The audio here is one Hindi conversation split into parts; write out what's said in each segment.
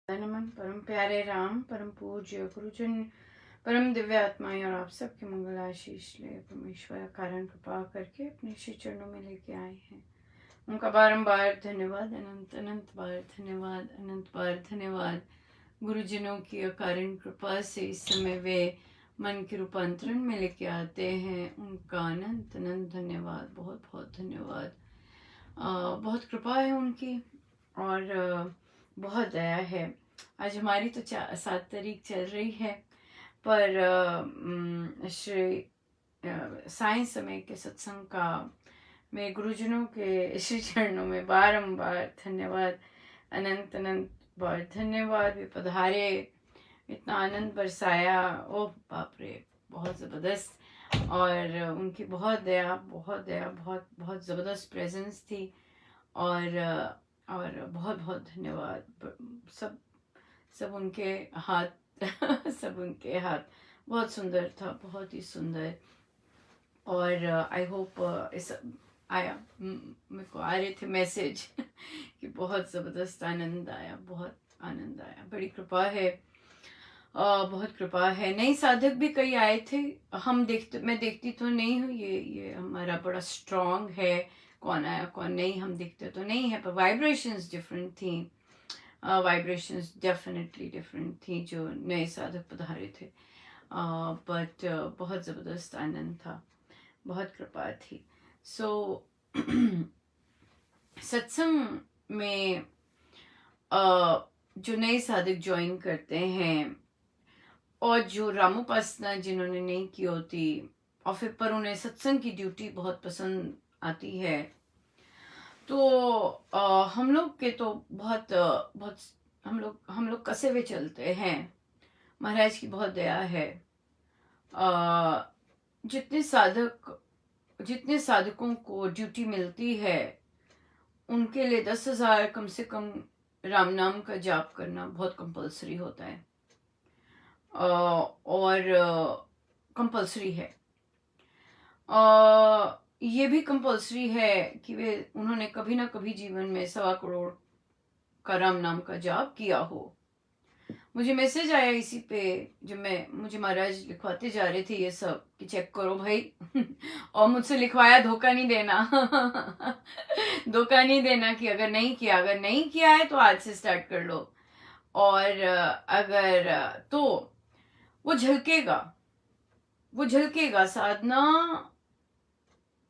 नमन परम प्यारे राम परम पूज्य गुरुजन परम दिव्य आत्माएं और आप सबके मंगल आशीष ले परमेश्वर कारण कृपा करके अपने श्री चरणों में लेके आए हैं। उनका बारंबार धन्यवाद, अनंत अनंत बार धन्यवाद, अनंत बार धन्यवाद। गुरुजनों की अकारण कृपा से इस समय वे मन के रूपांतरण में लेके आते हैं। उनका अनंत अनंत धन्यवाद, बहुत बहुत धन्यवाद। बहुत कृपा है उनकी और बहुत दया है। आज हमारी तो 7 तारीख चल रही है, पर श्री साईं समय के सत्संग का मैं गुरुजनों के श्री चरणों में बारंबार धन्यवाद, अनंत अनंत बार धन्यवाद। वे पधारे, इतना आनंद बरसाया, ओह बाप रे, बहुत ज़बरदस्त। और उनकी बहुत दया, बहुत दया, बहुत बहुत ज़बरदस्त प्रेजेंस थी। और बहुत बहुत धन्यवाद। सब उनके हाथ सब उनके हाथ बहुत सुंदर था, बहुत ही सुंदर। और आई होप इस आया, मेरे को आ रहे थे मैसेज कि बहुत ज़बरदस्त आनंद आया, बहुत आनंद आया। बड़ी कृपा है, बहुत कृपा है। नई साधक भी कई आए थे। मैं देखती तो नहीं हूँ, ये हमारा बड़ा स्ट्रॉन्ग है, कौन आया कौन नहीं हम दिखते तो नहीं है, पर वाइब्रेशंस डिफरेंट थी। वाइब्रेशंस डेफिनेटली डिफरेंट थी जो नए साधक पधारे थे। बट बहुत ज़बरदस्त आनंद था, बहुत कृपा थी। सो सत्संग में जो नए साधक ज्वाइन करते हैं और जो रामोपासना जिन्होंने नहीं की होती, और फिर पर उन्हें सत्संग की ड्यूटी बहुत पसंद आती है, तो हम लोग के तो बहुत हम लोग कसे हुए चलते हैं। महाराज की बहुत दया है। जितने साधकों को ड्यूटी मिलती है, उनके लिए 10,000 कम से कम राम नाम का जाप करना बहुत कंपलसरी होता है। और कंपलसरी है। ये भी कंपलसरी है कि उन्होंने कभी ना कभी जीवन में 1.25 करोड़ का राम नाम का जाप किया हो। मुझे मैसेज आया इसी पे, जब मुझे महाराज लिखवाते जा रहे थे ये सब कि चेक करो भाई और मुझसे लिखवाया, धोखा नहीं देना धोखा नहीं देना कि अगर नहीं किया है तो आज से स्टार्ट कर लो। और अगर तो वो झलकेगा साधना,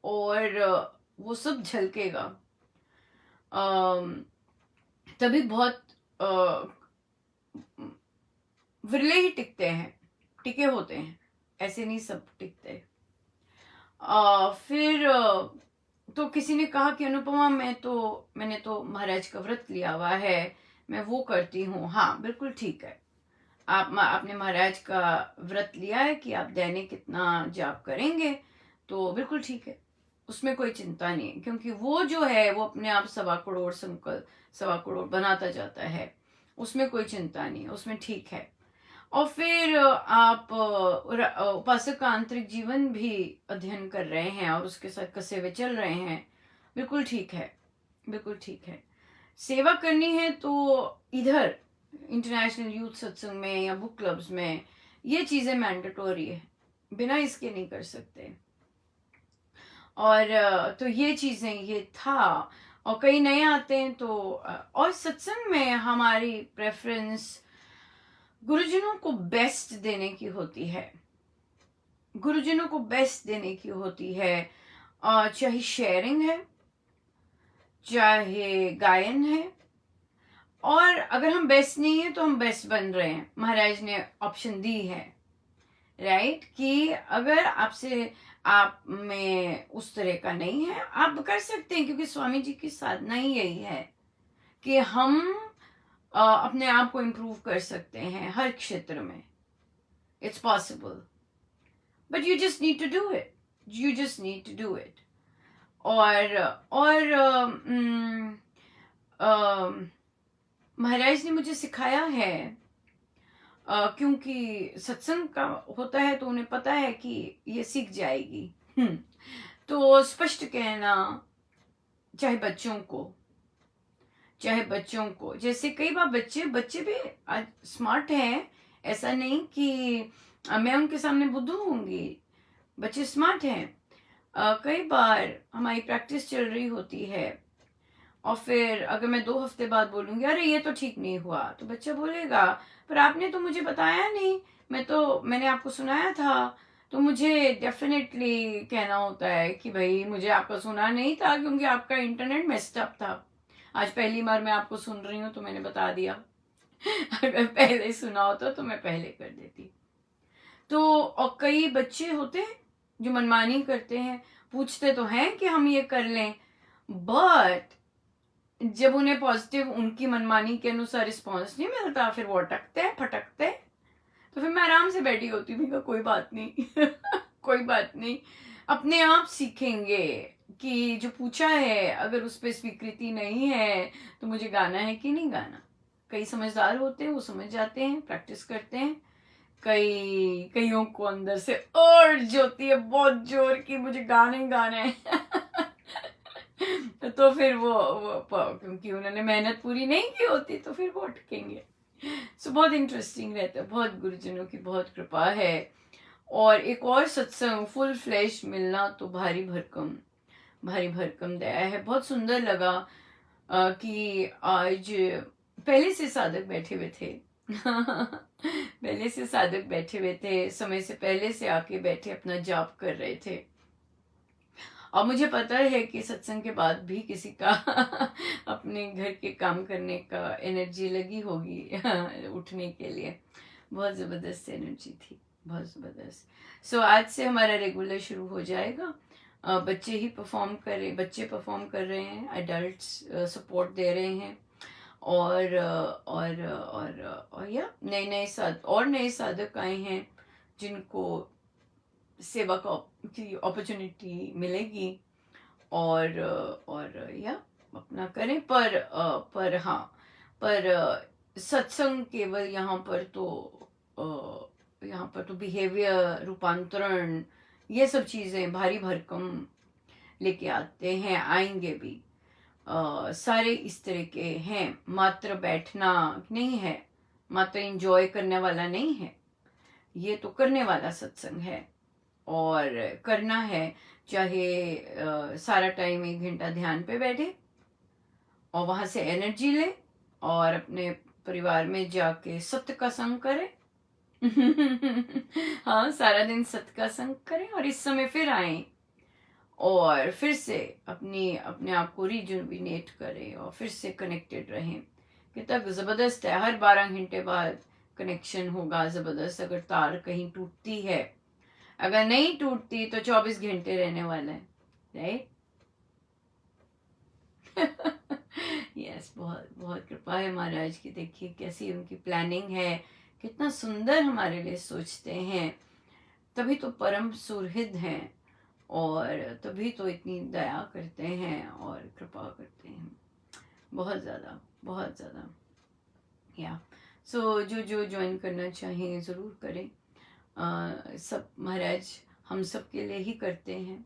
और वो सब झलकेगा। तभी बहुत विरले ही टिके होते हैं, ऐसे नहीं सब टिकते। फिर तो किसी ने कहा कि अनुपमा मैंने तो महाराज का व्रत लिया हुआ है, मैं वो करती हूँ। हाँ बिल्कुल ठीक है, आपने महाराज का व्रत लिया है कि आप दैनिक कितना जाप करेंगे, तो बिल्कुल ठीक है, उसमें कोई चिंता नहीं है, क्योंकि वो जो है वो अपने आप 1.25 करोड़ संकल्प 1.25 करोड़ बनाता जाता है, उसमें कोई चिंता नहीं है, उसमें ठीक है। और फिर आप उपासक का आंतरिक जीवन भी अध्ययन कर रहे हैं और उसके साथ कसे हुए चल रहे हैं, बिल्कुल ठीक है, बिल्कुल ठीक है। सेवा करनी है तो इधर इंटरनेशनल यूथ सत्संग में या बुक क्लब्स में ये चीज़ें मैंडेटोरी है, बिना इसके नहीं कर सकते। और तो ये चीज़ें ये था। और कई नए आते हैं तो और सत्संग में हमारी प्रेफरेंस गुरुजनों को बेस्ट देने की होती है, गुरुजनों को बेस्ट देने की होती है। चाहे शेयरिंग है, चाहे गायन है, और अगर हम बेस्ट नहीं है तो हम बेस्ट बन रहे हैं। महाराज ने ऑप्शन दी है, राइट, कि अगर आप में उस तरह का नहीं है, आप कर सकते हैं, क्योंकि स्वामी जी की साधना ही यही है कि हम अपने आप को इम्प्रूव कर सकते हैं हर क्षेत्र में। It's possible, but you just need to do it, you just need to do it. और महाराज ने मुझे सिखाया है, क्योंकि सत्संग का होता है तो उन्हें पता है कि ये सीख जाएगी। तो स्पष्ट कहना, चाहे बच्चों को, चाहे बच्चों को, जैसे कई बार बच्चे बच्चे भी आज स्मार्ट हैं, ऐसा नहीं कि मैं उनके सामने बुद्धू होंगी, बच्चे स्मार्ट हैं। कई बार हमारी प्रैक्टिस चल रही होती है और फिर अगर मैं 2 हफ्ते बाद बोलूँगी अरे ये तो ठीक नहीं हुआ, तो बच्चा बोलेगा पर आपने तो मुझे बताया नहीं, मैंने आपको सुनाया था। तो मुझे डेफिनेटली कहना होता है कि भाई मुझे आपका सुना नहीं था क्योंकि आपका इंटरनेट मेस्ड अप था। आज पहली बार मैं आपको सुन रही हूँ तो मैंने बता दिया। अगर पहले सुना होता तो मैं पहले कर देती। तो और कई बच्चे होते हैं जो मनमानी करते हैं, पूछते तो हैं कि हम ये कर लें, बट जब उन्हें पॉजिटिव उनकी मनमानी के अनुसार रिस्पॉन्स नहीं मिलता, फिर वो अटकते हैं, फटकते हैं। तो फिर मैं आराम से बैठी होती हूँ, भैया कोई बात नहीं कोई बात नहीं, अपने आप सीखेंगे कि जो पूछा है अगर उस पर स्वीकृति नहीं है तो मुझे गाना है कि नहीं गाना। कई समझदार होते हैं, वो समझ जाते हैं, प्रैक्टिस करते हैं। कईयों को अंदर से अर्ज होती है बहुत जोर की मुझे गाने गाने तो फिर वो क्योंकि उन्होंने मेहनत पूरी नहीं की होती तो फिर वो अटकेंगे। सो बहुत इंटरेस्टिंग रहता है, बहुत गुरुजनों की बहुत कृपा है। और एक और सत्संग फुल फ्लैश मिलना तो भारी भरकम दया है। बहुत सुंदर लगा कि आज पहले से साधक बैठे हुए थे पहले से साधक बैठे हुए थे, समय से पहले से आके बैठे अपना जाप कर रहे थे। और मुझे पता है कि सत्संग के बाद भी किसी का अपने घर के काम करने का एनर्जी लगी होगी उठने के लिए। बहुत ज़बरदस्त एनर्जी थी, बहुत ज़बरदस्त। सो आज से हमारा रेगुलर शुरू हो जाएगा। बच्चे परफॉर्म कर रहे हैं, एडल्ट्स सपोर्ट दे रहे हैं। और या नए साधक आए हैं जिनको सेवा की अपॉर्चुनिटी मिलेगी। और या अपना करें, पर हाँ, पर सत्संग केवल यहाँ पर तो बिहेवियर रूपांतरण ये सब चीज़ें भारी भरकम लेके आते हैं, आएंगे भी। सारे इस तरह के हैं, मात्र बैठना नहीं है, मात्र एंजॉय करने वाला नहीं है, ये तो करने वाला सत्संग है। और करना है, चाहे सारा टाइम 1 घंटा ध्यान पे बैठे और वहां से एनर्जी ले और अपने परिवार में जाके सत्य का संग करे हाँ, सारा दिन सत्य का संग करें और इस समय फिर आए और फिर से अपने आप को रिजुविनेट करें और फिर से कनेक्टेड रहें। कितना ज़बरदस्त है, हर 12 घंटे बाद कनेक्शन होगा ज़बरदस्त। अगर तार कहीं टूटती है, अगर नहीं टूटती तो 24 घंटे रहने वाला है, राइट यस। बहुत बहुत कृपा है महाराज की, देखिए कैसी उनकी प्लानिंग है, कितना सुंदर हमारे लिए सोचते हैं। तभी तो परम सुहृद हैं और तभी तो इतनी दया करते हैं और कृपा करते हैं, बहुत ज़्यादा बहुत ज़्यादा। या सो जो ज्वाइन करना चाहें ज़रूर करें। सब महाराज हम सब के लिए ही करते हैं,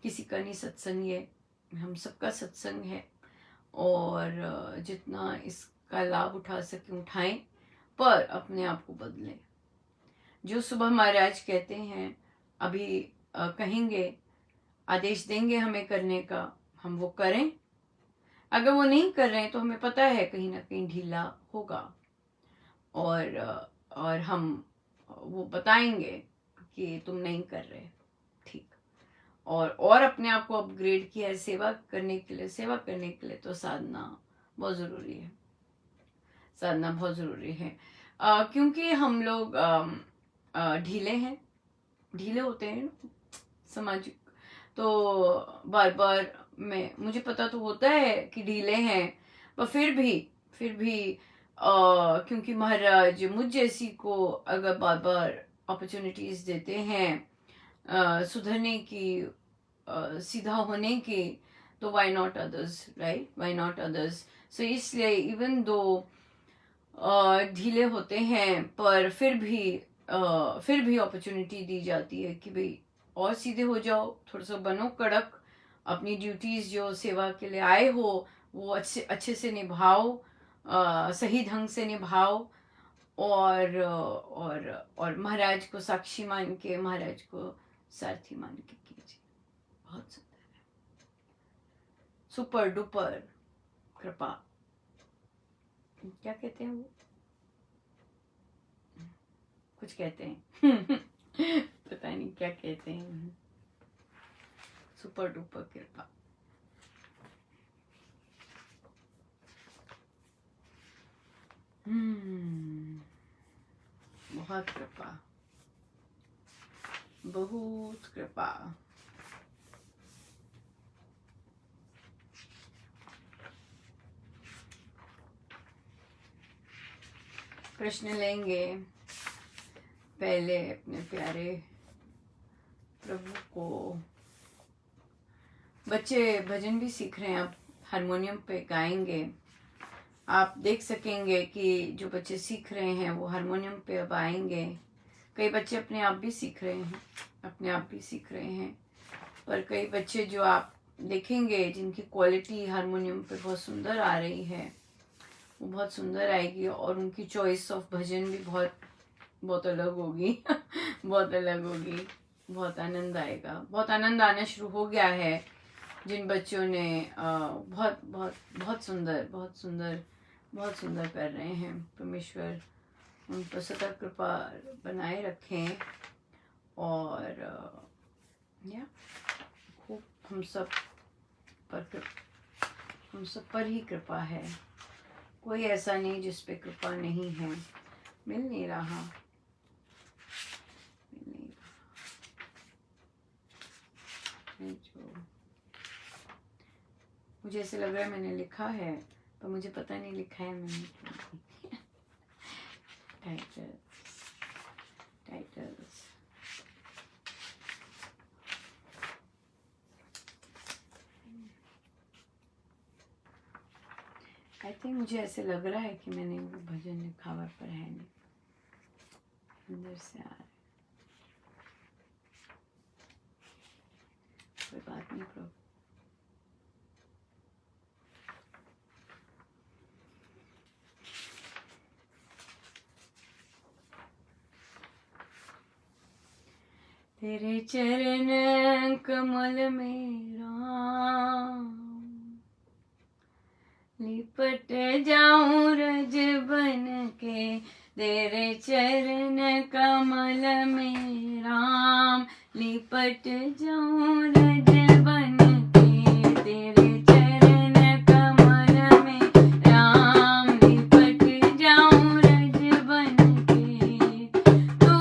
किसी का नहीं सत्संग, ये हम सबका सत्संग है। और जितना इसका लाभ उठा सके उठाएं, पर अपने आप को बदलें। जो सुबह महाराज कहते हैं, अभी कहेंगे, आदेश देंगे हमें करने का, हम वो करें। अगर वो नहीं कर रहे हैं तो हमें पता है कहीं ना कहीं ढीला होगा, और हम वो बताएंगे कि तुम नहीं कर रहे, ठीक। और अपने आप को अपग्रेड किया है सेवा करने के लिए, तो साधना बहुत ज़रूरी है, साधना बहुत ज़रूरी है। क्योंकि हम लोग ढीले होते हैं सामाजिक, तो बार बार मुझे पता तो होता है कि ढीले हैं, पर फिर भी क्योंकि महाराज मुझ जैसी को अगर बार बार अपॉर्चुनिटीज देते हैं सुधरने की, सीधा होने की, तो why not others, right, why not others. So इसलिए इवन दो ढीले होते हैं, पर फिर भी अपॉर्चुनिटी दी जाती है कि भाई और सीधे हो जाओ, थोड़ा सा बनो कड़क, अपनी ड्यूटीज जो सेवा के लिए आए हो वो अच्छे से निभाओ, सही ढंग से निभाओ, और महाराज को साक्षी मान के, महाराज को सारथी मान के कीजिए। बहुत सुंदर है, सुपर डुपर कृपा। क्या कहते हैं वो, कुछ कहते हैं पता नहीं क्या कहते हैं। सुपर डुपर कृपा। बहुत कृपा, बहुत कृपा। प्रश्न लेंगे पहले अपने प्यारे प्रभु को। बच्चे भजन भी सीख रहे हैं, अब हारमोनियम पे गाएंगे। आप देख सकेंगे कि जो बच्चे सीख रहे हैं वो हारमोनियम पे अब आएंगे। कई बच्चे अपने आप भी सीख रहे हैं, पर कई बच्चे जो आप देखेंगे जिनकी क्वालिटी हारमोनियम पे बहुत सुंदर आ रही है, वो बहुत सुंदर आएगी, और उनकी चॉइस ऑफ भजन भी बहुत अलग होगी बहुत अलग होगी। बहुत आनंद आएगा, बहुत आनंद आना शुरू हो गया है। जिन बच्चों ने बहुत बहुत बहुत सुंदर कर रहे हैं, परमेश्वर उन पर सदा कृपा बनाए रखें। और खूब हम सब पर ही कृपा है। कोई ऐसा नहीं जिस पे कृपा नहीं है। मिल नहीं रहा। जो मुझे ऐसे लग रहा है मैंने लिखा है, पर मुझे पता नहीं लिखा है मैंने क्यों। टाइटल्स आई थिंक मुझे ऐसे लग रहा है कि मैंने वो भजन लिखा हुआ, पर है नहीं, अंदर से आ रहा है। कोई बात नहीं प्रभु। तेरे चरण कमल में राम, लिपट जाऊं रज बन के। तेरे चरण कमल में राम, लिपट जाऊं रज बन के। तेरे चरण कमल में राम, लिपट जाऊं रज बन के। तू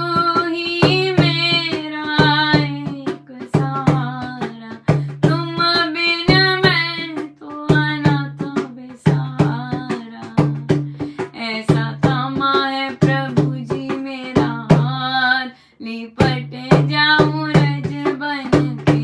ही मेरा एक सहारा, तुम बिन मैं तो अनाथ बेसहारा। ऐसा थामा है प्रभु जी मेरा हाथ, लिपट जाऊं रज बन के।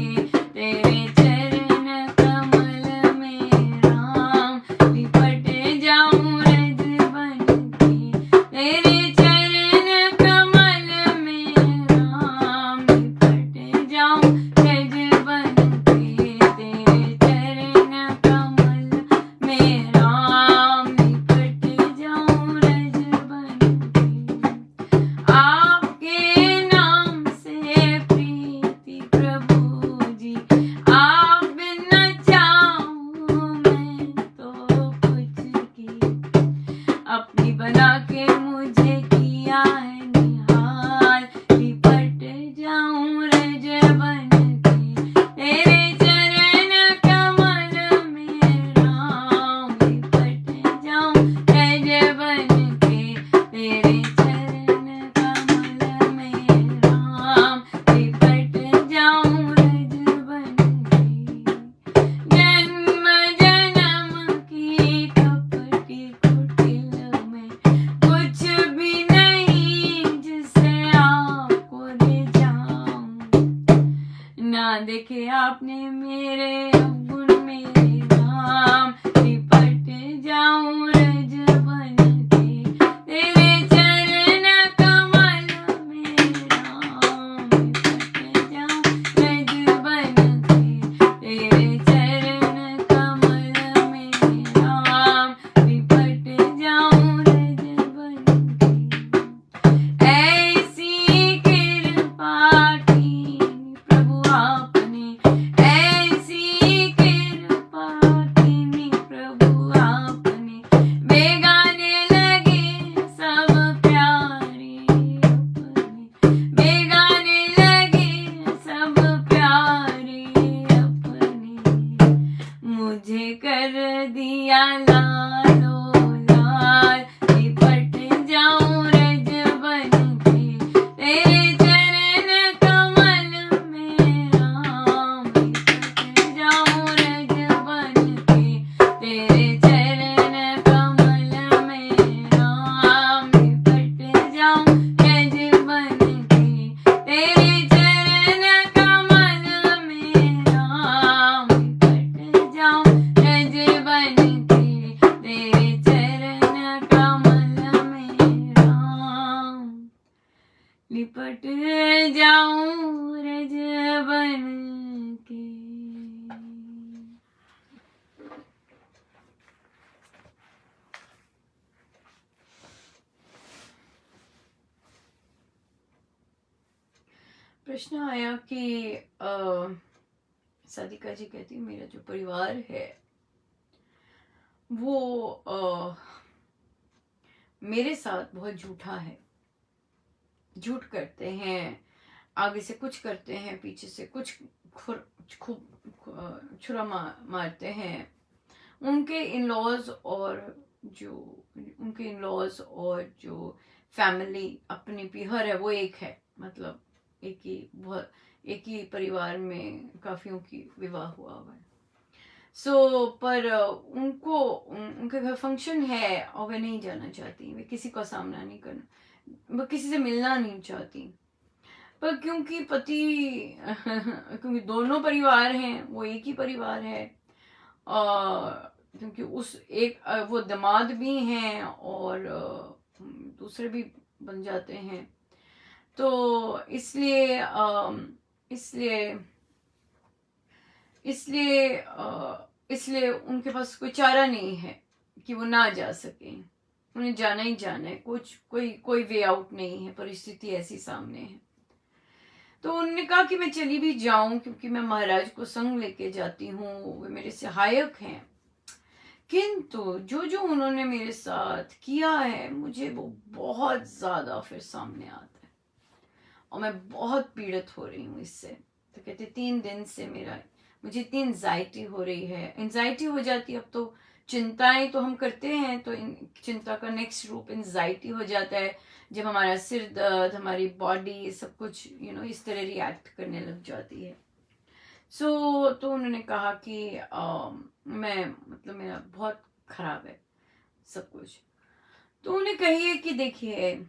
लिपट जाऊं रज बन के। प्रश्न आया कि साधिका जी कहती मेरा जो परिवार है वो मेरे साथ बहुत झूठा है, झूठ करते हैं, आगे से कुछ करते हैं, पीछे से कुछ छुरा मारते हैं। उनके इन-लॉज और जो फैमिली अपनी पीहर है वो एक है, मतलब एक ही परिवार में काफियों की विवाह हुआ है। पर उनके घर फंक्शन है और वे नहीं जाना चाहती, वे किसी का सामना नहीं करना, वो किसी से मिलना नहीं चाहती। पर क्योंकि क्योंकि दोनों परिवार हैं, वो एक ही परिवार है, क्योंकि वो दामाद भी हैं और दूसरे भी बन जाते हैं, तो इसलिए उनके पास कोई चारा नहीं है कि वो ना जा सके, उन्हें जाना ही जाना है, कोई वे आउट नहीं है, परिस्थिति ऐसी सामने है। तो उन्होंने कहा कि मैं चली भी जाऊं क्योंकि मैं महाराज को संग लेके जाती हूँ, वे मेरे सहायक हैं, किंतु जो उन्होंने मेरे साथ किया है मुझे वो बहुत ज्यादा फिर सामने आता है और मैं बहुत पीड़ित हो रही हूँ इससे। तो कहते 3 दिन से मुझे इतनी एंजाइटी हो रही है, एंजाइटी हो जाती है। अब तो चिंताएं तो हम करते हैं, तो चिंता का नेक्स्ट रूप एंजाइटी हो जाता है, जब हमारा सिर दर्द, हमारी बॉडी सब कुछ इस तरह रिएक्ट करने लग जाती है। तो उन्होंने कहा कि मेरा बहुत खराब है सब कुछ। तो उन्हें कहिए कि देखिए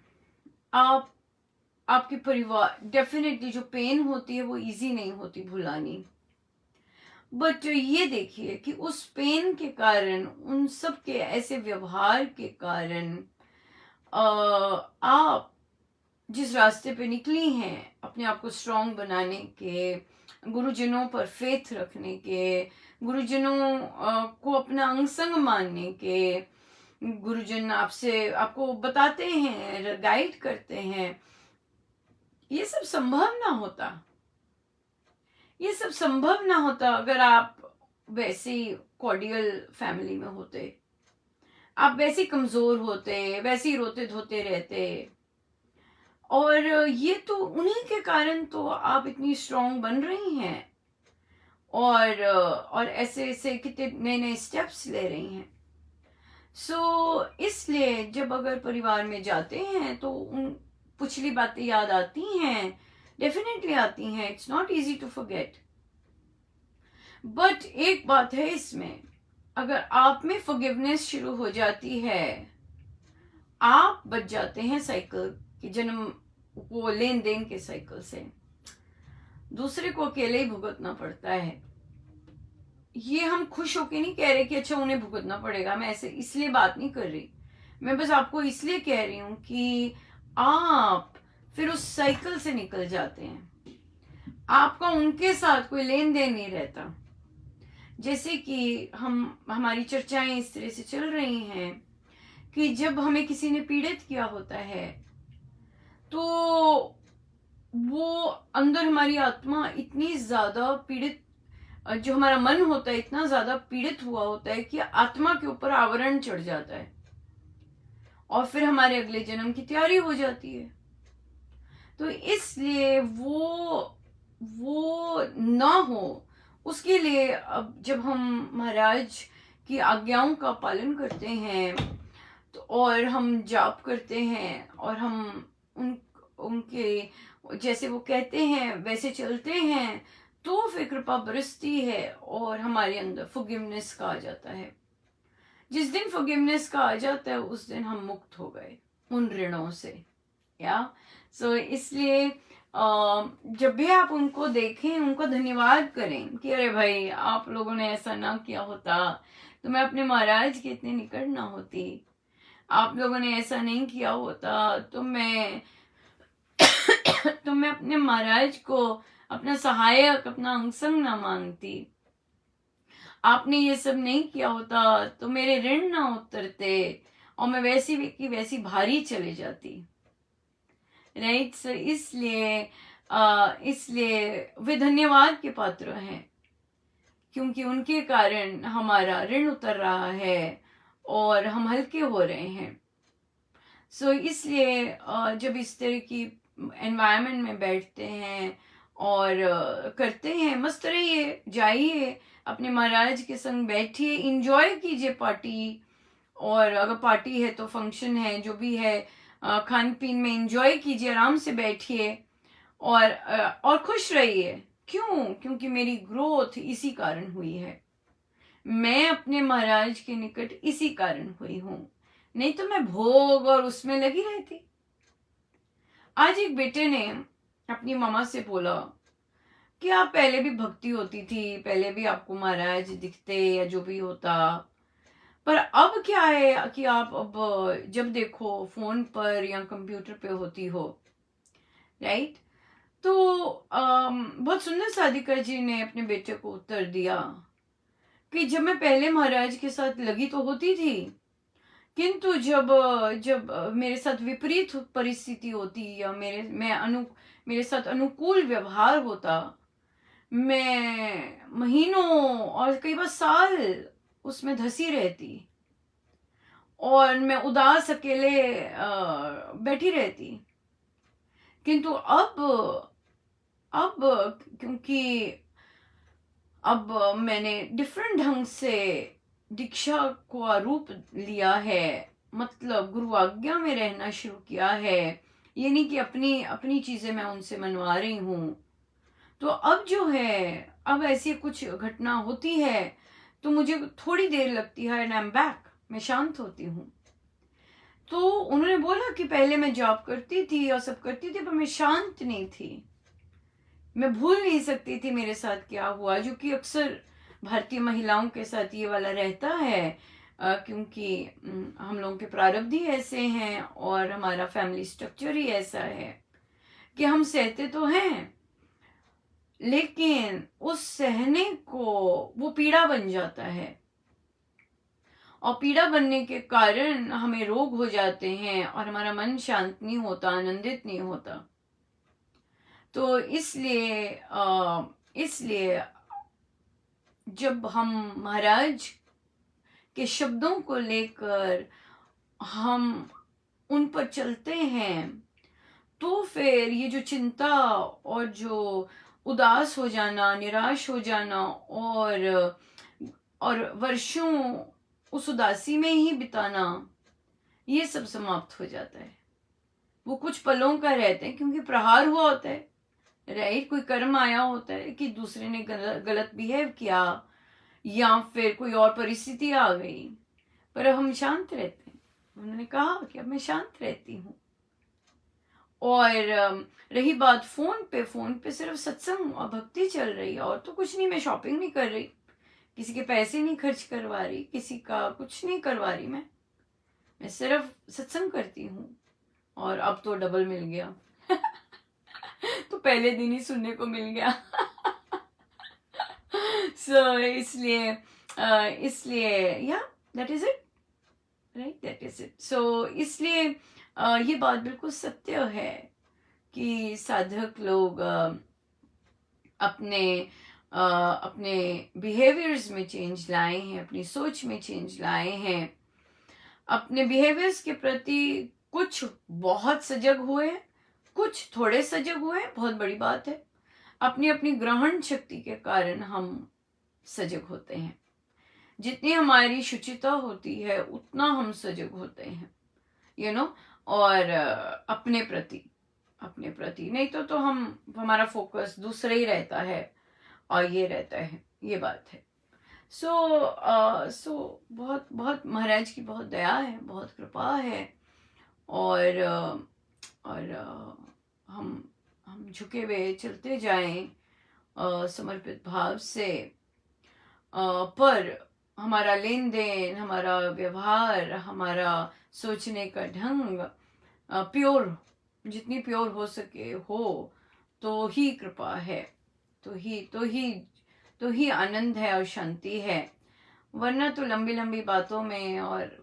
आपके परिवार, डेफिनेटली जो पेन होती है वो इजी नहीं होती भुलानी, बट ये देखिए कि उस पेन के कारण, उन सब के ऐसे व्यवहार के कारण आप जिस रास्ते पे निकली हैं अपने आप को स्ट्रांग बनाने के, गुरुजनों पर फेथ रखने के, गुरुजनों को अपना अंग संग मानने के, गुरुजन आपको बताते हैं, गाइड करते हैं, ये सब संभव ना होता अगर आप वैसी कॉर्डियल फैमिली में होते, आप वैसे कमजोर होते, वैसे रोते धोते रहते। और ये तो उन्हीं के कारण तो आप इतनी स्ट्रांग बन रही हैं और ऐसे कितने नए स्टेप्स ले रही हैं। इसलिए जब अगर परिवार में जाते हैं तो उन पिछली बातें याद आती हैं, डेफिनेटली आती हैं, it's not easy to forget. But एक बात है इसमें, अगर आप में फॉरगिवनेस शुरू हो जाती है, आप बच जाते हैं साइकिल की, जन्म वो लेन देन के साइकिल से। दूसरे को अकेले ही भुगतना पड़ता है। ये हम खुश होके नहीं कह रहे कि अच्छा उन्हें भुगतना पड़ेगा, मैं ऐसे इसलिए बात नहीं कर रही, मैं बस आपको इसलिए कह रही हूं कि आप फिर उस साइकिल से निकल जाते हैं, आपका उनके साथ कोई लेन देन नहीं रहता। जैसे कि हमारी चर्चाएं इस तरह से चल रही हैं कि जब हमें किसी ने पीड़ित किया होता है तो वो अंदर हमारी आत्मा इतनी ज्यादा पीड़ित, जो हमारा मन होता है इतना ज्यादा पीड़ित हुआ होता है कि आत्मा के ऊपर आवरण चढ़ जाता है और फिर हमारे अगले जन्म की तैयारी हो जाती है। तो इसलिए वो ना हो, उसके लिए अब जब हम महाराज की आज्ञाओं का पालन करते हैं तो और हम जाप करते हैं और हम उनके जैसे वो कहते हैं वैसे चलते हैं, तो फिर कृपा बरसती है और हमारे अंदर फॉरगिवनेस का आ जाता है। जिस दिन फॉरगिवनेस का आ जाता है उस दिन हम मुक्त हो गए उन ऋणों से। इसलिए जब भी आप उनको देखें, उनको धन्यवाद करें कि अरे भाई आप लोगों ने ऐसा ना किया होता तो मैं अपने महाराज के इतने निकट ना होती, आप लोगों ने ऐसा नहीं किया होता तो मैं तो मैं अपने महाराज को अपना सहायक, अपना अंगसंग ना मांगती, आपने ये सब नहीं किया होता तो मेरे ऋण ना उतरते और मैं वैसी की वैसी भारी चले जाती। राइट। सो इसलिए वे धन्यवाद के पात्र हैं, क्योंकि उनके कारण हमारा ऋण उतर रहा है और हम हल्के हो रहे हैं। सो इसलिए जब इस तरह की एनवायरनमेंट में बैठते हैं और करते हैं, मस्त रहिए, जाइए अपने महाराज के संग, बैठिए, इंजॉय कीजिए पार्टी, और अगर पार्टी है तो फंक्शन है, जो भी है, खान पीन में इंजॉय कीजिए, आराम से बैठिए और खुश रहिए। क्यों? क्योंकि मेरी ग्रोथ इसी कारण हुई है, मैं अपने महाराज के निकट इसी कारण हुई हूं, नहीं तो मैं भोग और उसमें लगी रहती। आज एक बेटे ने अपनी मामा से बोला कि आप पहले भी भक्ति होती थी, पहले भी आपको महाराज दिखते या जो भी होता, पर अब क्या है कि आप अब जब देखो फोन पर या कंप्यूटर पे होती हो। राइट। तो बहुत सुंदर साधिका जी ने अपने बेटे को उत्तर दिया कि जब मैं पहले महाराज के साथ लगी तो होती थी, किंतु जब जब मेरे साथ विपरीत परिस्थिति होती या मेरे साथ अनुकूल व्यवहार होता, मैं महीनों और कई बार साल उसमें धसी रहती और मैं उदास अकेले बैठी रहती। किंतु अब क्योंकि अब मैंने डिफरेंट ढंग से दीक्षा को रूप लिया है, मतलब गुरु आज्ञा में रहना शुरू किया है, ये नहीं कि अपनी अपनी चीजें मैं उनसे मनवा रही हूं, तो अब जो है, अब ऐसी कुछ घटना होती है तो मुझे थोड़ी देर लगती है एंड आई एम बैक, मैं शांत होती हूँ। तो उन्होंने बोला कि पहले मैं जॉब करती थी और सब करती थी, पर मैं शांत नहीं थी, मैं भूल नहीं सकती थी मेरे साथ क्या हुआ, जो कि अक्सर भारतीय महिलाओं के साथ ये वाला रहता है, क्योंकि हम लोगों के प्रारब्ध ही ऐसे हैं और हमारा फैमिली स्ट्रक्चर ही ऐसा है कि हम सहते तो हैं, लेकिन उस सहने को वो पीड़ा बन जाता है, और पीड़ा बनने के कारण हमें रोग हो जाते हैं और हमारा मन शांत नहीं होता, आनंदित नहीं होता। तो इसलिए जब हम महाराज के शब्दों को लेकर हम उन पर चलते हैं, तो फिर ये जो चिंता और जो उदास हो जाना, निराश हो जाना और वर्षों उस उदासी में ही बिताना, ये सब समाप्त हो जाता है। वो कुछ पलों का रहते हैं, क्योंकि प्रहार हुआ होता है, राइट, कोई कर्म आया होता है कि दूसरे ने गलत बिहेव किया या फिर कोई और परिस्थिति आ गई, पर अब हम शांत रहते हैं। उन्होंने कहा कि अब मैं शांत रहती हूँ। और रही बात फोन पे सिर्फ सत्संग और भक्ति चल रही है, और तो कुछ नहीं, मैं शॉपिंग नहीं कर रही, किसी के पैसे नहीं खर्च करवा रही, किसी का कुछ नहीं करवा रही, मैं सिर्फ सत्संग करती हूँ, और अब तो डबल मिल गया तो पहले दिन ही सुनने को मिल गया सो इसलिए या that is it, right, that is it. So इसलिए ये बात बिल्कुल सत्य है कि साधक लोग अपने अपने बिहेवियर्स में चेंज लाए हैं, अपनी सोच में चेंज लाए हैं, अपने बिहेवियर्स के प्रति कुछ बहुत सजग हुए, कुछ थोड़े सजग हुए, बहुत बड़ी बात है। अपनी अपनी ग्रहण शक्ति के कारण हम सजग होते हैं, जितनी हमारी शुचिता होती है उतना हम सजग होते हैं, यू नो, और अपने प्रति नहीं तो हमारा फोकस दूसरा ही रहता है, और ये रहता है, ये बात है। सो बहुत बहुत महाराज की बहुत दया है, बहुत कृपा है, और हम झुके हुए चलते जाएं समर्पित भाव से, पर हमारा लेन देन, हमारा व्यवहार, हमारा सोचने का ढंग प्योर जितनी प्योर हो सके हो, तो ही कृपा है, तो ही आनंद है और शांति है। वरना तो लंबी लंबी बातों में और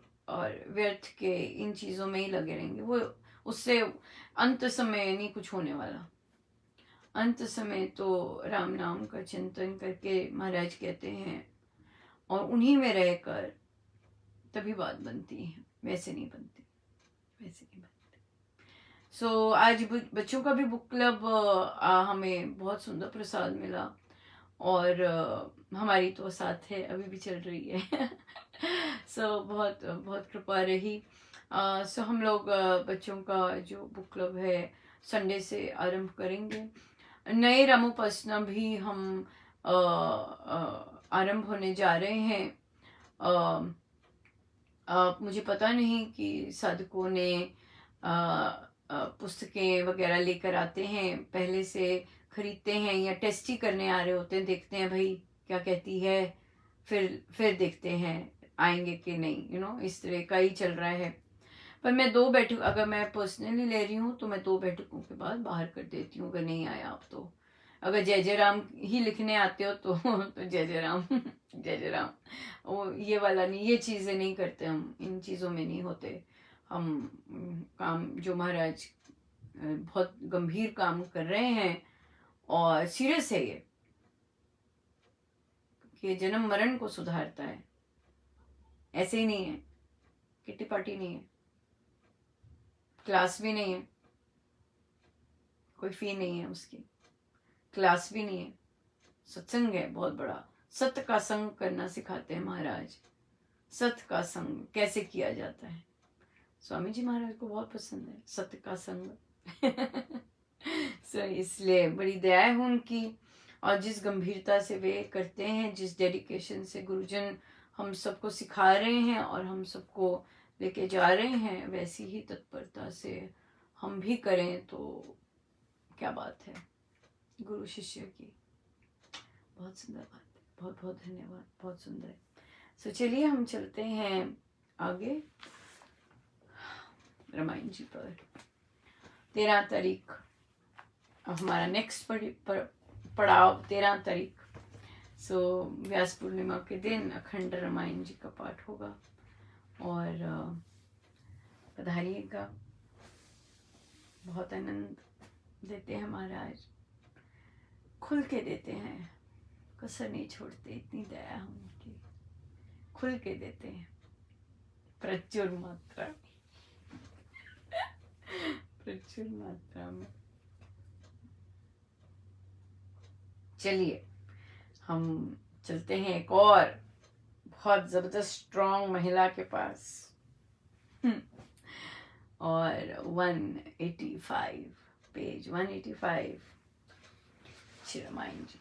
व्यर्थ के इन चीज़ों में ही लगे रहेंगे। वो उससे अंत समय नहीं कुछ होने वाला। अंत समय तो राम नाम का चिंतन करके महाराज कहते हैं, और उन्हीं में रहकर तभी बात बनती है, वैसे नहीं बनती, वैसे नहीं बनती। आज बच्चों का भी बुक क्लब हमें बहुत सुंदर प्रसाद मिला, और हमारी तो साथ है, अभी भी चल रही है। बहुत बहुत कृपा रही। हम लोग बच्चों का जो बुक क्लब है संडे से आरंभ करेंगे। नए रामोपासना भी हम आरंभ होने जा रहे हैं। मुझे पता नहीं कि साधकों ने पुस्तकें वगैरह लेकर आते हैं, पहले से खरीदते हैं, या टेस्ट ही करने आ रहे होते हैं, देखते हैं भाई क्या कहती है, फिर देखते हैं आएंगे कि नहीं, इस तरह का ही चल रहा है। पर मैं 2 बैठक, अगर मैं पर्सनली ले रही हूँ तो मैं 2 बैठकों के बाद बाहर कर देती हूँ, अगर नहीं आया आप तो। अगर जय जय राम ही लिखने आते हो तो जय जय राम। जय जय राम, वो ये वाला नहीं, ये चीज़ें नहीं करते हम, इन चीज़ों में नहीं होते हम। काम जो महाराज बहुत गंभीर काम कर रहे हैं और सीरियस है ये, कि जन्म मरण को सुधारता है, ऐसे ही नहीं है, किट्टी पार्टी नहीं है, क्लास भी नहीं है, कोई फी नहीं है उसकी, क्लास भी नहीं है, सत्संग है बहुत बड़ा। सत्य का संग करना सिखाते हैं महाराज, सत्य का संग कैसे किया जाता है। स्वामी जी महाराज को बहुत पसंद है सत्य का संग। इसलिए बड़ी दया है उनकी, और जिस गंभीरता से वे करते हैं, जिस डेडिकेशन से गुरुजन हम सबको सिखा रहे हैं और हम सबको लेके जा रहे हैं, वैसी ही तत्परता से हम भी करें तो क्या बात है गुरु शिष्य की। बहुत सुंदर बात है, बहुत बहुत धन्यवाद, बहुत सुंदर है। चलिए हम चलते हैं आगे रामायण जी पर। 13 तारीख हमारा नेक्स्ट पड़ाव 13 तारीख। व्यास पूर्णिमा के दिन अखंड रामायण जी का पाठ होगा, और पधारिएगा। बहुत आनंद देते हैं महाराज, खुल के देते हैं, कसर नहीं छोड़ते, इतनी दया है उनकी, खुल के देते हैं प्रचुर मात्रा में। प्रचुर मात्रा में। चलिए हम चलते हैं एक और बहुत जबरदस्त स्ट्रॉन्ग महिला के पास, और 185 पेज 185 श्री रामायण जी।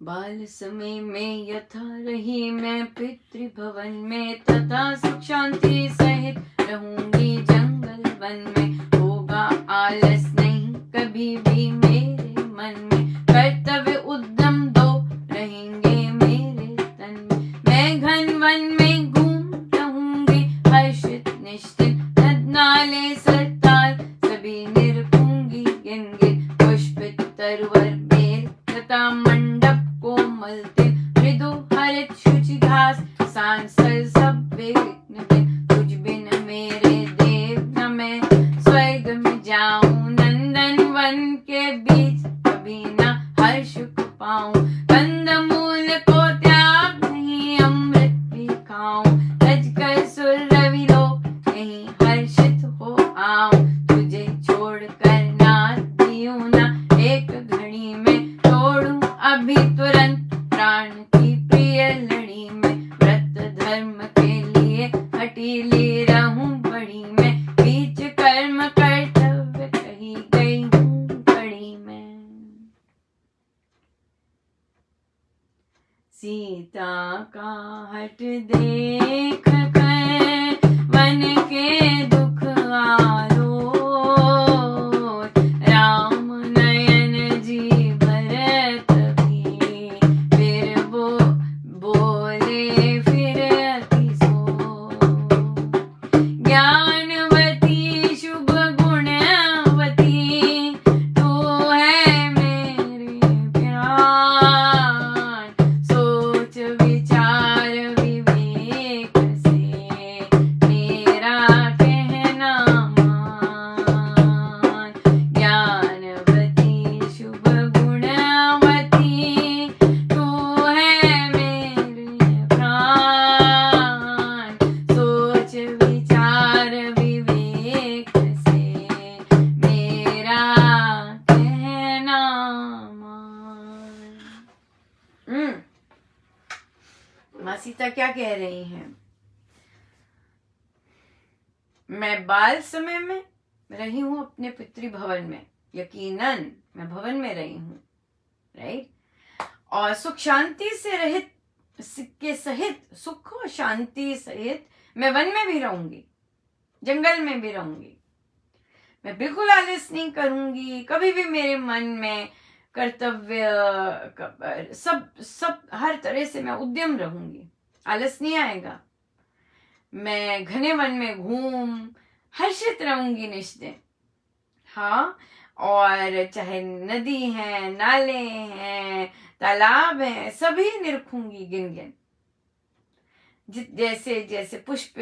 बाल समय में यथा रही मैं पितृभवन में, तथा सुख शांति सहित रहूंगी जंगल वन में। होगा आलस नहीं कभी भी मेरे मन में, कर्तव्य उद्यम दो रहेंगे मेरे तन में। मैं घन वन में घूम रहूंगी हर्षित निश्चित, नद नाले सरताल सभी निरखूंगी गिन गिन। पुष्पित तरवर बेल लता मंडप कोमलते, मृदु हरित शुचि घास सांसल सब विघ्न बिन। तुझ बिन मेरे देव न मैं स्वर्ग में जाऊं, नंदन वन के बीच कभी न हर्ष को पाऊं। कंदमूल को त्याग नहीं अमृत भी खाऊं, तज कर सुर रवि लोक यहीं हर्षित हो आऊं। तुझे छोड़ कर ना दियूं ना एक घड़ी में, तोड़ूं अभी तुरंत प्राण की प्रिय लड़ी में। व्रत धर्म के लिए हठीली रहूं बड़ी मैं, बीच कर्म कर्तव्य कही गई हूँ कड़ी में। सीता का हट देख कर मन के दुख आलो, राम नयन जी माँ सीता क्या कह रही हैं? मैं बाल समय में रही हूं अपने पितृ भवन में, यकीनन मैं भवन में रही हूं, राइट, और सुख शांति से रहित के सहित, सुख और शांति सहित मैं वन में भी रहूंगी, जंगल में भी रहूंगी। मैं बिल्कुल आलस नहीं करूंगी, कभी भी मेरे मन में कर्तव्य सब हर तरह से मैं उद्यम रहूंगी, आलस नहीं आएगा। मैं घने वन में घूम हर्षित रहूंगी निश्चित, हाँ, और चाहे नदी है, नाले हैं, तालाब हैं, सभी निरखूंगी गिन गिन। जैसे जैसे पुष्प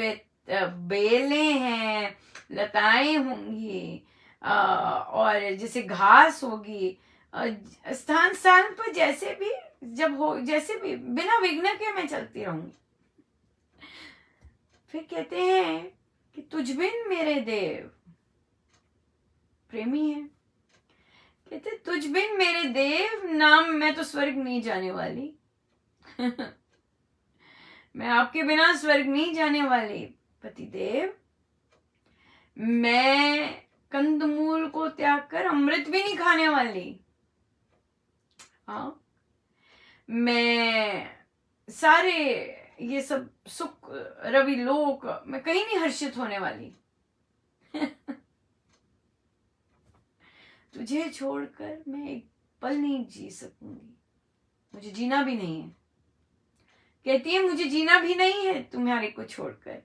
बेलें हैं, लताएं होंगी, और जैसे घास होगी, स्थान स्थान पर जैसे भी जैसे भी बिना विघ्न के मैं चलती रहूंगी। फिर कहते हैं कि तुझ बिन मेरे देव, प्रेमी है, कहते तुझ बिन मेरे देव नाम, मैं तो स्वर्ग नहीं जाने वाली मैं आपके बिना स्वर्ग नहीं जाने वाली पतिदेव। मैं कंदमूल को त्याग कर अमृत भी नहीं खाने वाली। हाँ, मैं सारे ये सब सुख रवि लोक, मैं कहीं नहीं हर्षित होने वाली तुझे छोड़कर मैं एक पल नहीं जी सकूंगी, मुझे जीना भी नहीं है। कहती है मुझे जीना भी नहीं है तुम्हारे को छोड़कर।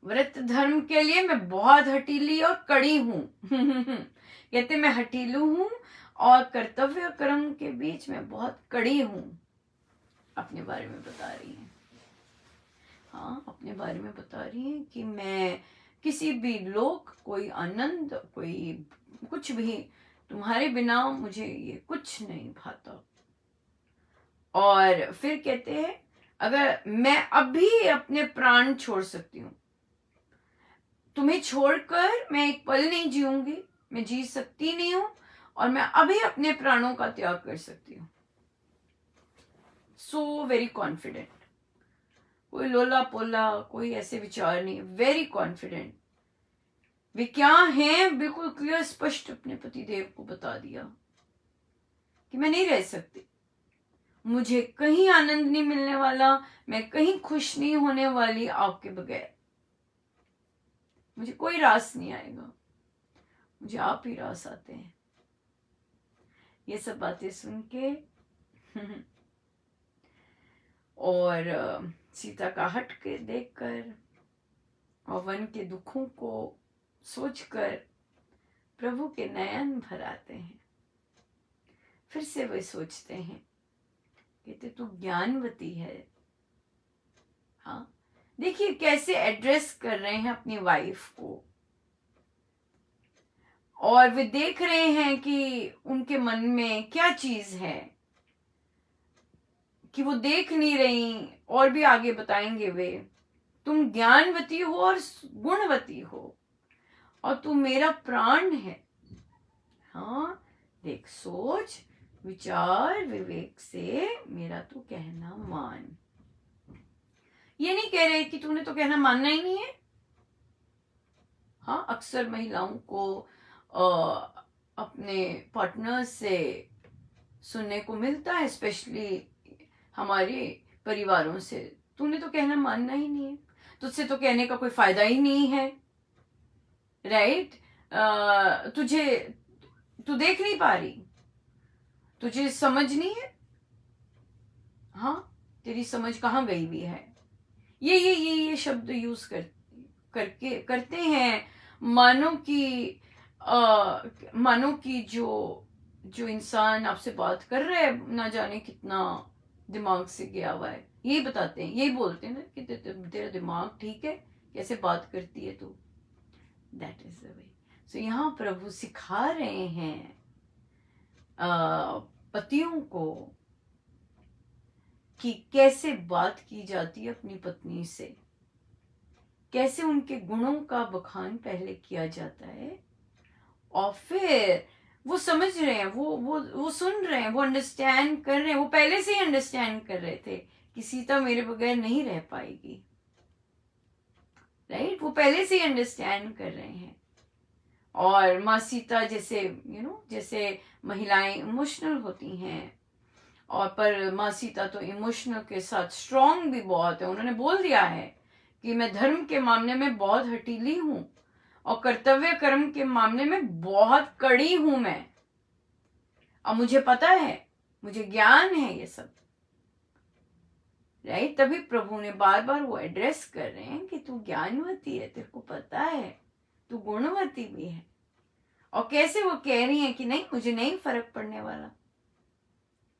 व्रत धर्म के लिए मैं बहुत हठीली और कड़ी हूं कहते मैं हठीलू हूं और कर्तव्य कर्म के बीच में बहुत कड़ी हूं। अपने बारे में बता रही है, हाँ, अपने बारे में बता रही है कि मैं किसी भी लोक, कोई आनंद, कोई कुछ भी, तुम्हारे बिना मुझे ये कुछ नहीं भाता। और फिर कहते हैं अगर मैं अभी अपने प्राण छोड़ सकती हूँ, तुम्हें छोड़कर मैं एक पल नहीं जीऊंगी, मैं जी सकती नहीं हूं, और मैं अभी अपने प्राणों का त्याग कर सकती हूँ। सो वेरी कॉन्फिडेंट, कोई लोला पोला, कोई ऐसे विचार नहीं, वेरी कॉन्फिडेंट। वे क्या हैं, बिल्कुल क्लियर स्पष्ट अपने पतिदेव को बता दिया कि मैं नहीं रह सकती, मुझे कहीं आनंद नहीं मिलने वाला, मैं कहीं खुश नहीं होने वाली आपके बगैर, मुझे कोई रास नहीं आएगा, मुझे आप ही रास आते हैं। ये सब बातें सुन के और सीता का हट के देखकर और वन के दुखों को सोचकर प्रभु के नयन भर आते हैं। फिर से वे सोचते हैं, कहते तू ज्ञानवती है। हाँ, देखिए कैसे एड्रेस कर रहे हैं अपनी वाइफ को, और वे देख रहे हैं कि उनके मन में क्या चीज है कि वो देख नहीं रही। और भी आगे बताएंगे वे, तुम ज्ञानवती हो और गुणवती हो, और तू मेरा प्राण है। हाँ, देख, सोच विचार विवेक से मेरा तू कहना मान। ये नहीं कह रहे कि तूने तो कहना मानना ही नहीं है। हाँ, अक्सर महिलाओं को अपने पार्टनर से सुनने को मिलता है, स्पेशली हमारे परिवारों से, तूने तो कहना मानना ही नहीं है, तुझसे तो कहने का कोई फायदा ही नहीं है, राइट, तू देख नहीं पा रही, तुझे समझ नहीं है, हाँ, तेरी समझ कहाँ गई हुई है। ये शब्द यूज करते हैं, मानो कि जो इंसान आपसे बात कर रहा है ना जाने कितना दिमाग से गया हुआ है, यही बताते हैं, यही बोलते हैं ना कि तेरा दिमाग ठीक है, कैसे बात करती है तू। That is the way. So यहाँ प्रभु सिखा रहे हैं पतियों को कि कैसे बात की जाती है अपनी पत्नी से, कैसे उनके गुणों का बखान पहले किया जाता है, और फिर वो समझ रहे हैं, वो सुन रहे हैं, वो अंडरस्टैंड कर रहे हैं, वो पहले से ही अंडरस्टैंड कर रहे थे कि सीता मेरे बगैर नहीं रह पाएगी, राइट। वो पहले से ही अंडरस्टैंड कर रहे हैं। और माँ सीता जैसे जैसे महिलाएं इमोशनल होती हैं, और पर माँ सीता तो इमोशनल के साथ स्ट्रांग भी बहुत है। उन्होंने बोल दिया है कि मैं धर्म के मामले में बहुत हठीली हूं और कर्तव्य कर्म के मामले में बहुत कड़ी हूं मैं, और मुझे पता है, मुझे ज्ञान है ये सब, राइट। तभी प्रभु ने बार बार वो एड्रेस कर रहे हैं कि तू ज्ञानवती है, तेरे को पता है, तू गुणवती भी है। और कैसे वो कह रही है कि नहीं, मुझे नहीं फर्क पड़ने वाला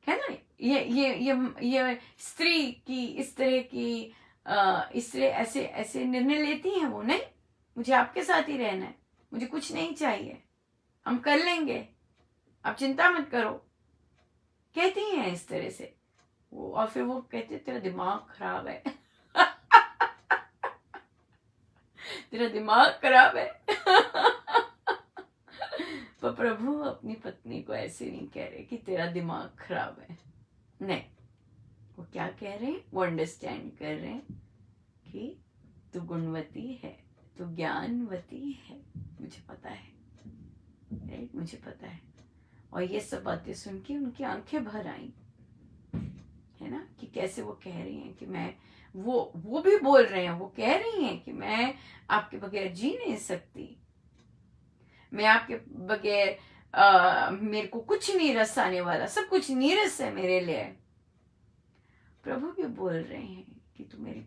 है ना। ये स्त्री की इस तरह की इस तरह ऐसे ऐसे निर्णय लेती हैं वो, नहीं, मुझे आपके साथ ही रहना है, मुझे कुछ नहीं चाहिए, हम कर लेंगे, आप चिंता मत करो, कहती हैं इस तरह से वो। और फिर वो कहते तेरा दिमाग खराब है तेरा दिमाग खराब है पर प्रभु अपनी पत्नी को ऐसे नहीं कह रहे कि तेरा दिमाग खराब है, नहीं। वो क्या कह रहे हैं, वो अंडरस्टैंड कर रहे हैं कि तू गुणवती है, तू ज्ञानवती है, मुझे पता है, राइट, मुझे पता है। और ये सब बातें सुन के उनकी आंखें भर आई, है ना, कि कैसे वो कह रही हैं कि मैं, वो भी बोल रहे हैं, वो कह रही हैं कि मैं आपके बगैर जी नहीं सकती, मैं आपके बगैर मेरे को कुछ नहीं रस आने वाला, सब कुछ नीरस है मेरे लिए। प्रभु भी बोल रहे हैं कि तू मेरी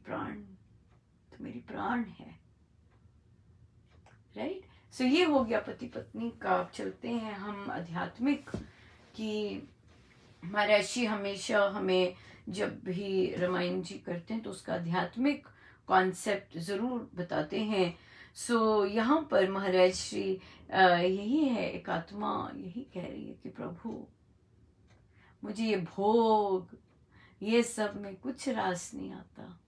प्राण है, राइट। सो ये हो गया पति पत्नी का। अब चलते हैं हम आध्यात्मिक, कि महर्षि हमेशा हमें जब भी रामायण जी करते हैं तो उसका आध्यात्मिक कॉन्सेप्ट जरूर बताते हैं। सो यहाँ पर महर्षि यही है, एक आत्मा यही कह रही है कि प्रभु मुझे ये भोग, ये सब में कुछ रास नहीं आता।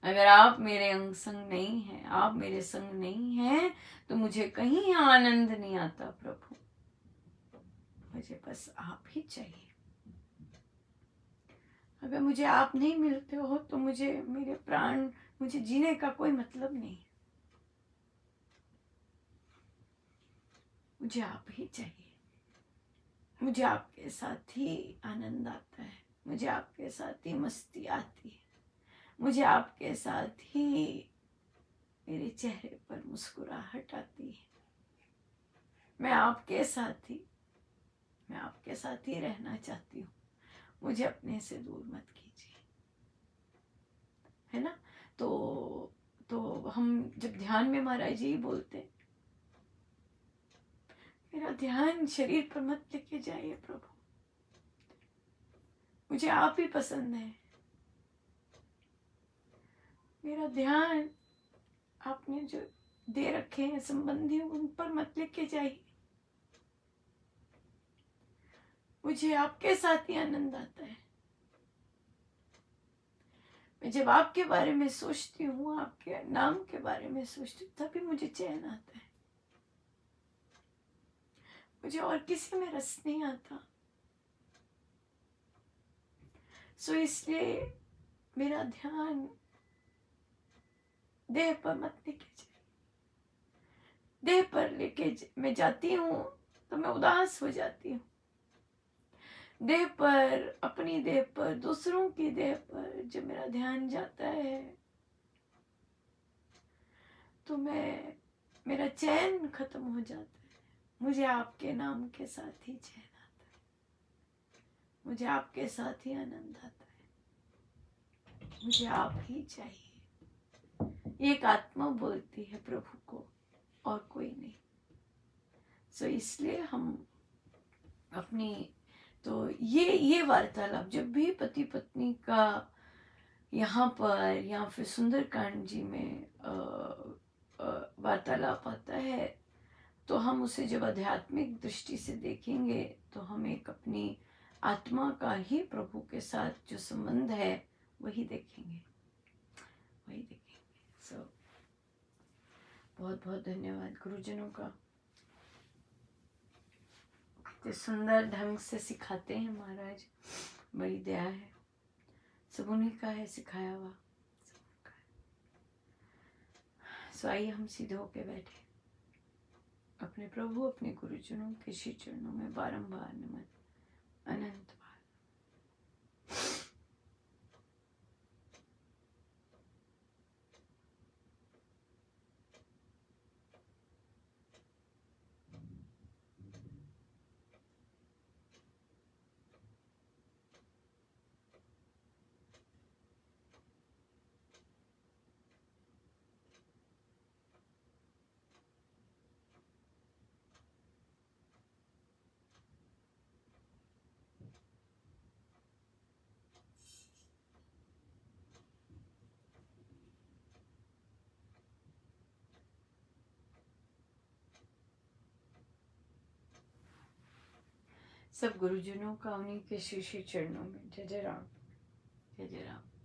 अगर आप मेरे अंग संग नहीं है, आप मेरे संग नहीं है, तो मुझे कहीं आनंद नहीं आता प्रभु, मुझे बस आप ही चाहिए। अगर मुझे आप नहीं मिलते हो तो मुझे मेरे प्राण, मुझे जीने का कोई मतलब नहीं, मुझे आप ही चाहिए। मुझे आपके साथ ही आनंद आता है, मुझे आपके साथ ही मस्ती आती है, मुझे आपके साथ ही मेरे चेहरे पर मुस्कुराहट आती है। मैं आपके साथ ही रहना चाहती हूँ, मुझे अपने से दूर मत कीजिए, है ना। तो हम जब ध्यान में महाराज जी बोलते हैं, मेरा ध्यान शरीर पर मत लेके जाइए प्रभु, मुझे आप ही पसंद है। मेरा ध्यान आपने जो दे रखे हैं संबंधी, उन पर मत लेके जाइए, मुझे आपके साथ ही आनंद आता है। मैं जब आपके बारे में सोचती हूँ, आपके नाम के बारे में सोचती हूँ, तभी मुझे चैन आता है, मुझे और किसी में रस नहीं आता। सो इसलिए मेरा ध्यान देह पर मत लेके जाइए। देह पर लेके मैं जाती हूँ तो मैं उदास हो जाती हूँ। देह पर, अपनी देह पर, दूसरों की देह पर जब मेरा ध्यान जाता है तो मेरा चैन खत्म हो जाता है। मुझे आपके नाम के साथ ही चैन आता है, मुझे आपके साथ ही आनंद आता है, मुझे आप ही चाहिए। एक आत्मा बोलती है प्रभु को, और कोई नहीं। सो इसलिए हम अपनी, तो ये वार्तालाप जब भी पति पत्नी का यहाँ पर या फिर सुंदरकांड जी में वार्तालाप आता है, तो हम उसे जब आध्यात्मिक दृष्टि से देखेंगे तो हम एक अपनी आत्मा का ही प्रभु के साथ जो संबंध है वही देखेंगे। सो बहुत बहुत धन्यवाद गुरुजनों का, कितने सुंदर ढंग से सिखाते हैं महाराज, बड़ी दया है। सब उन्हीं का है सिखाया हुआ। सो आइए हम सीधे होके बैठे, अपने प्रभु अपने गुरुजनों के श्री चरणों में बारंबार नमन अनंत बार। सब गुरुजनों का उन्हीं के श्री श्री चरणों में। जय जय राम, जय जय राम।